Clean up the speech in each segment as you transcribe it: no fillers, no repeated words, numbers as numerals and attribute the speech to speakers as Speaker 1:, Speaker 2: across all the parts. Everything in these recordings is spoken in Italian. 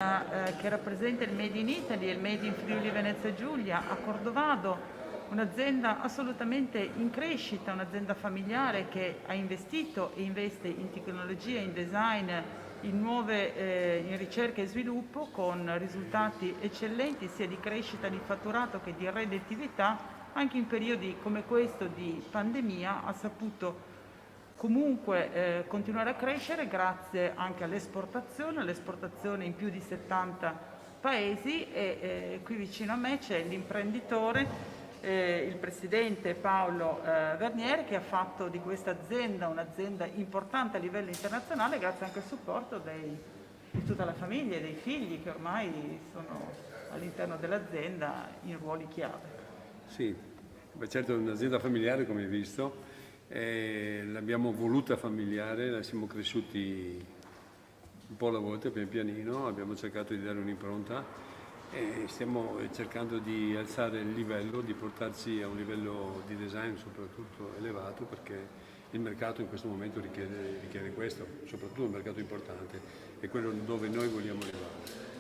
Speaker 1: che rappresenta il Made in Italy e il Made in Friuli Venezia Giulia a Cordovado, un'azienda assolutamente in crescita, un'azienda familiare che ha investito e investe in tecnologia, in design, in ricerca e sviluppo con risultati eccellenti sia di crescita di fatturato che di redditività. Anche in periodi come questo di pandemia ha saputo comunque continuare a crescere grazie anche all'esportazione in più di 70 paesi e qui vicino a me c'è l'imprenditore, il presidente Paolo Vernier, che ha fatto di questa azienda un'azienda importante a livello internazionale grazie anche al supporto di tutta la famiglia e dei figli che ormai sono all'interno dell'azienda in ruoli chiave.
Speaker 2: Sì, beh, certo è un'azienda familiare come hai visto, l'abbiamo voluta familiare, la siamo cresciuti un po' alla volta, pian pianino, abbiamo cercato di dare un'impronta e stiamo cercando di alzare il livello, di portarci a un livello di design soprattutto elevato perché il mercato in questo momento richiede questo, soprattutto un mercato importante, è quello dove noi vogliamo arrivare.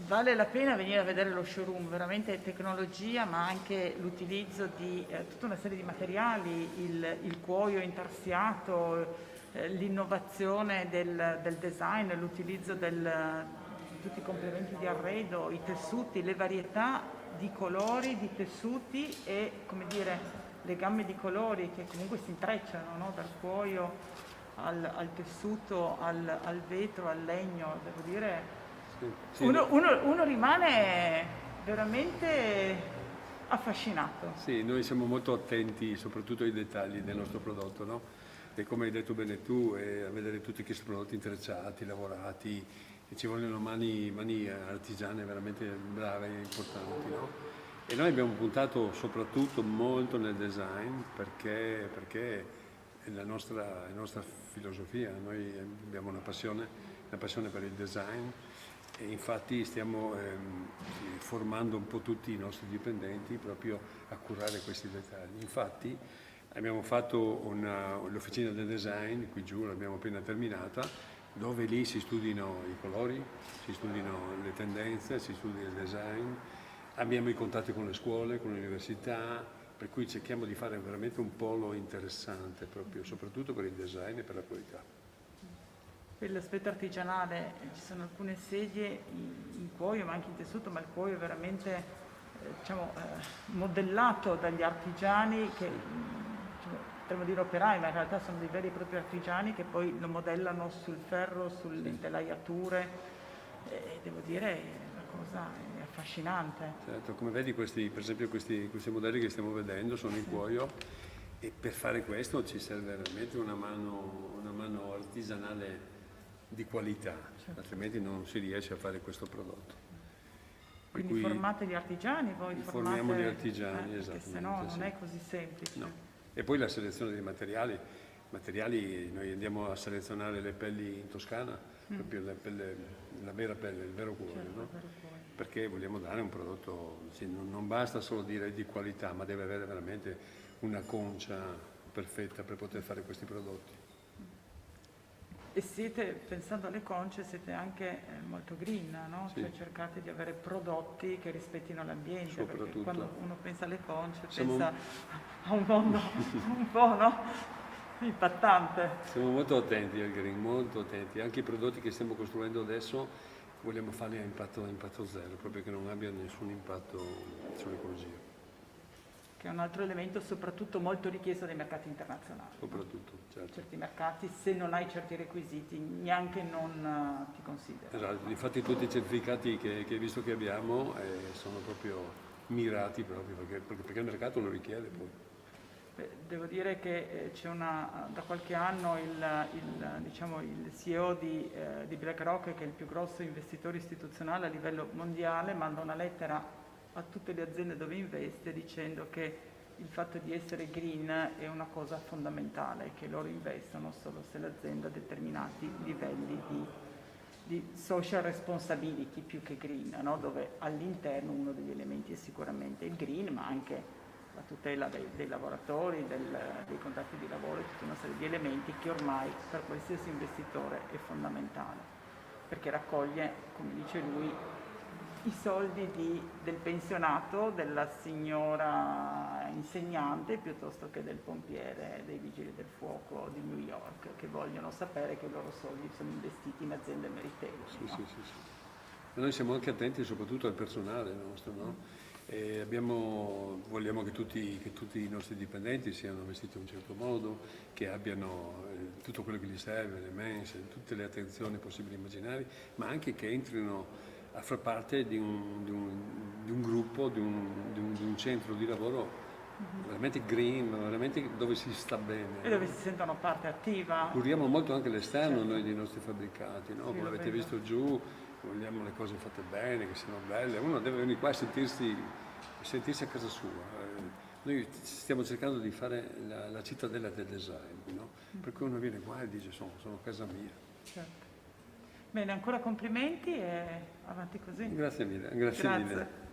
Speaker 1: Vale la pena venire a vedere lo showroom, veramente tecnologia ma anche l'utilizzo di tutta una serie di materiali, il cuoio intarsiato, l'innovazione del design, l'utilizzo di tutti i complementi di arredo, i tessuti, le varietà di colori, di tessuti e come dire le gamme di colori che comunque si intrecciano, no? Dal cuoio al tessuto, al vetro, al legno, devo dire.
Speaker 2: Sì,
Speaker 1: Uno rimane veramente affascinato.
Speaker 2: sì, noi siamo molto attenti soprattutto ai dettagli del nostro prodotto, no? E come hai detto bene tu, a vedere tutti questi prodotti intrecciati, lavorati, e ci vogliono mani artigiane veramente brave e importanti, no? E noi abbiamo puntato soprattutto molto nel design perché è la nostra filosofia, noi abbiamo una passione per il design. E infatti stiamo formando un po' tutti i nostri dipendenti proprio a curare questi dettagli. Infatti abbiamo fatto l'officina del design, qui giù l'abbiamo appena terminata, dove lì si studiano i colori, si studiano le tendenze, si studia il design, abbiamo i contatti con le scuole, con le università, per cui cerchiamo di fare veramente un polo interessante proprio, soprattutto per il design e per la qualità.
Speaker 1: Per l'aspetto artigianale ci sono alcune sedie in cuoio ma anche in tessuto, ma il cuoio è veramente modellato dagli artigiani che potremmo dire operai, ma in realtà sono dei veri e propri artigiani che poi lo modellano sul ferro, sulle intelaiature e devo dire è una cosa affascinante.
Speaker 2: Certo, come vedi per esempio questi modelli che stiamo vedendo sono in cuoio e per fare questo ci serve veramente una mano artigianale di qualità, altrimenti non si riesce a fare questo prodotto.
Speaker 1: Quindi formate gli artigiani, voi
Speaker 2: formiamo gli artigiani,
Speaker 1: perché
Speaker 2: esattamente.
Speaker 1: se no non
Speaker 2: sì.
Speaker 1: è così semplice.
Speaker 2: No. E poi la selezione dei materiali, noi andiamo a selezionare le pelli in Toscana, proprio la vera pelle, il vero cuore,
Speaker 1: Certo,
Speaker 2: no?
Speaker 1: il vero cuore.
Speaker 2: Perché vogliamo dare un prodotto, non basta solo dire di qualità, ma deve avere veramente una concia perfetta per poter fare questi prodotti.
Speaker 1: E siete, pensando alle conce, siete anche molto green, no?
Speaker 2: Sì.
Speaker 1: Cioè cercate di avere prodotti che rispettino l'ambiente, perché
Speaker 2: Soprattutto.
Speaker 1: quando uno pensa alle conce
Speaker 2: Siamo-
Speaker 1: pensa a un mondo un po', no? Impattante.
Speaker 2: Siamo molto attenti al green, molto attenti. Anche i prodotti che stiamo costruendo adesso vogliamo farli a impatto zero, proprio che non abbiano nessun impatto sull'ecologia.
Speaker 1: Che è un altro elemento soprattutto molto richiesto dai mercati internazionali.
Speaker 2: Soprattutto, certo.
Speaker 1: Certi mercati, se non hai certi requisiti, neanche non ti considerano.
Speaker 2: Esatto, infatti tutti i certificati che hai visto che abbiamo sono proprio mirati proprio perché il mercato lo richiede poi.
Speaker 1: Devo dire che c'è da qualche anno il CEO di BlackRock, che è il più grosso investitore istituzionale a livello mondiale, manda una lettera a tutte le aziende dove investe dicendo che il fatto di essere green è una cosa fondamentale, che loro investono solo se l'azienda ha determinati livelli di social responsibility più che green, no? Dove all'interno uno degli elementi è sicuramente il green, ma anche la tutela dei lavoratori, dei contratti di lavoro e tutta una serie di elementi che ormai per qualsiasi investitore è fondamentale. perché raccoglie, come dice lui, i soldi del pensionato della signora insegnante piuttosto che del pompiere dei vigili del fuoco di New York, che vogliono sapere che i loro soldi sono investiti in aziende meritevoli.
Speaker 2: Sì,
Speaker 1: No?
Speaker 2: sì, sì, sì. Ma noi siamo anche attenti soprattutto al personale nostro, no? E vogliamo che tutti i nostri dipendenti siano vestiti in un certo modo, che abbiano tutto quello che gli serve, le mense, tutte le attenzioni possibili e immaginari, ma anche che entrino a far parte di un gruppo, di un centro di lavoro veramente green, veramente dove si sta bene.
Speaker 1: E dove si sentono parte attiva.
Speaker 2: Curiamo molto anche l'esterno
Speaker 1: Certo.
Speaker 2: noi dei nostri fabbricati, no?
Speaker 1: Sì,
Speaker 2: Come
Speaker 1: lo
Speaker 2: avete
Speaker 1: vedo.
Speaker 2: visto giù, vogliamo le cose fatte bene, che siano belle. Uno deve venire qua e sentirsi a casa sua. Noi stiamo cercando di fare la cittadella del design, no? Per cui uno viene qua e dice sono a casa mia.
Speaker 1: Certo. Bene, ancora complimenti e avanti così.
Speaker 2: Grazie mille. Grazie mille.